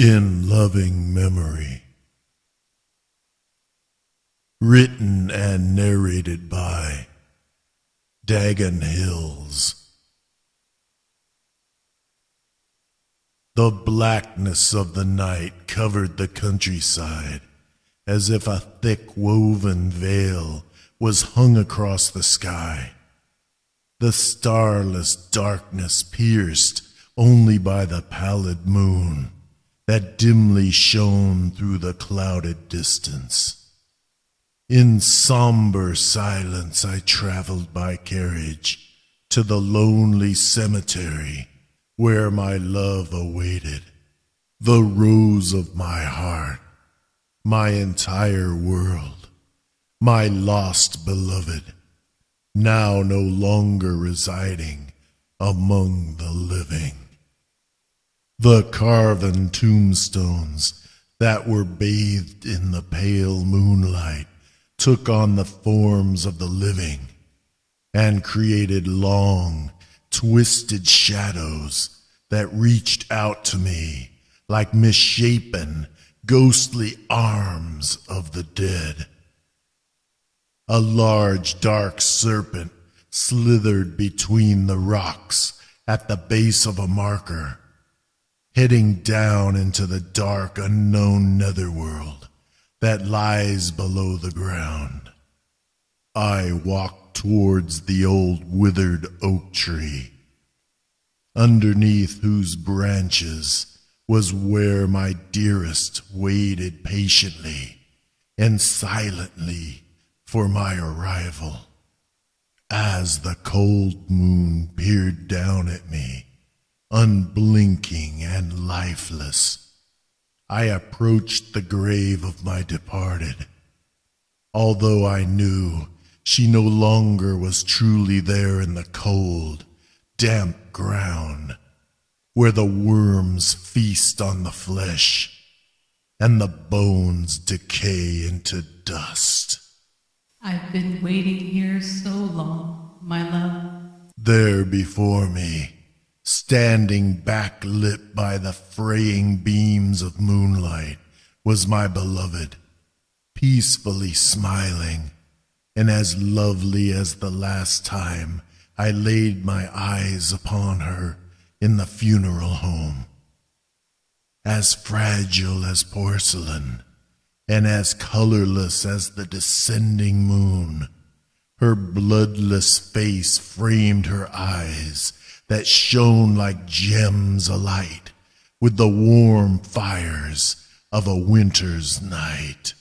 In loving memory. Written and narrated by Dagonhills. The blackness of the night covered the countryside, as if a thick woven veil was hung across the sky. The starless darkness pierced only by the pallid moon that dimly shone through the clouded distance. In somber silence I traveled by carriage to the lonely cemetery where my love awaited, the rose of my heart, my entire world, my lost beloved, now no longer residing among the living. The carven tombstones that were bathed in the pale moonlight took on the forms of the living and created long, twisted shadows that reached out to me like misshapen, ghostly arms of the dead. A large, dark serpent slithered between the rocks at the base of a marker, heading down into the dark, unknown netherworld that lies below the ground. I walked towards the old withered oak tree, underneath whose branches was where my dearest waited patiently and silently for my arrival. As the cold moon peered down at me, unblinking and lifeless, I approached the grave of my departed, although I knew she no longer was truly there in the cold, damp ground, where the worms feast on the flesh and the bones decay into dust. I've been waiting here so long, my love. There before me, standing backlit by the fraying beams of moonlight, was my beloved, peacefully smiling, and as lovely as the last time I laid my eyes upon her in the funeral home. As fragile as porcelain, and as colorless as the descending moon, her bloodless face framed her eyes that shone like gems alight with the warm fires of a winter's night.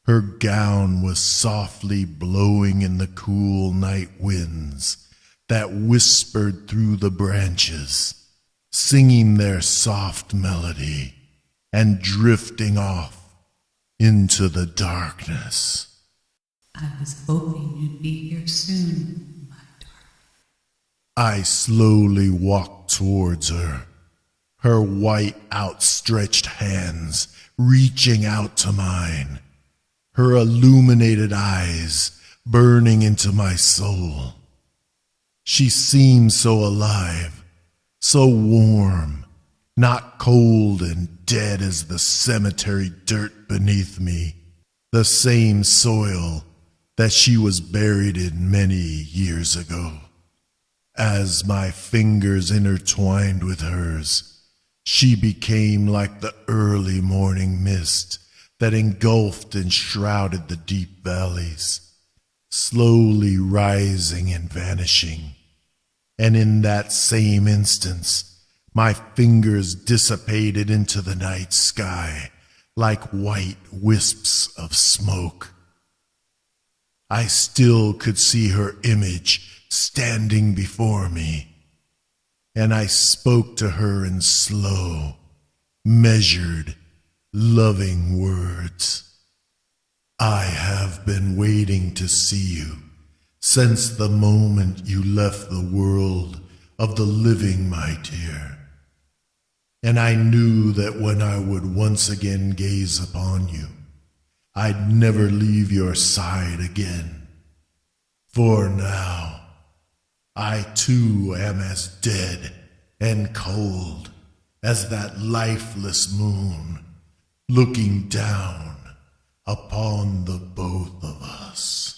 Her gown was softly blowing in the cool night winds that whispered through the branches, singing their soft melody and drifting off into the darkness. I was hoping you'd be here soon, my darling. I slowly walked towards her white outstretched hands reaching out to mine, her illuminated eyes burning into my soul. She seemed so alive, so warm, not cold and dead as the cemetery dirt beneath me, the same soil that she was buried in many years ago. As my fingers intertwined with hers, she became like the early morning mist that engulfed and shrouded the deep valleys, slowly rising and vanishing. And in that same instance, my fingers dissipated into the night sky like white wisps of smoke. I still could see her image standing before me, and I spoke to her in slow, measured, loving words. I have been waiting to see you since the moment you left the world of the living, my dear. And I knew that when I would once again gaze upon you, I'd never leave your side again. For now, I too am as dead and cold as that lifeless moon looking down upon the both of us.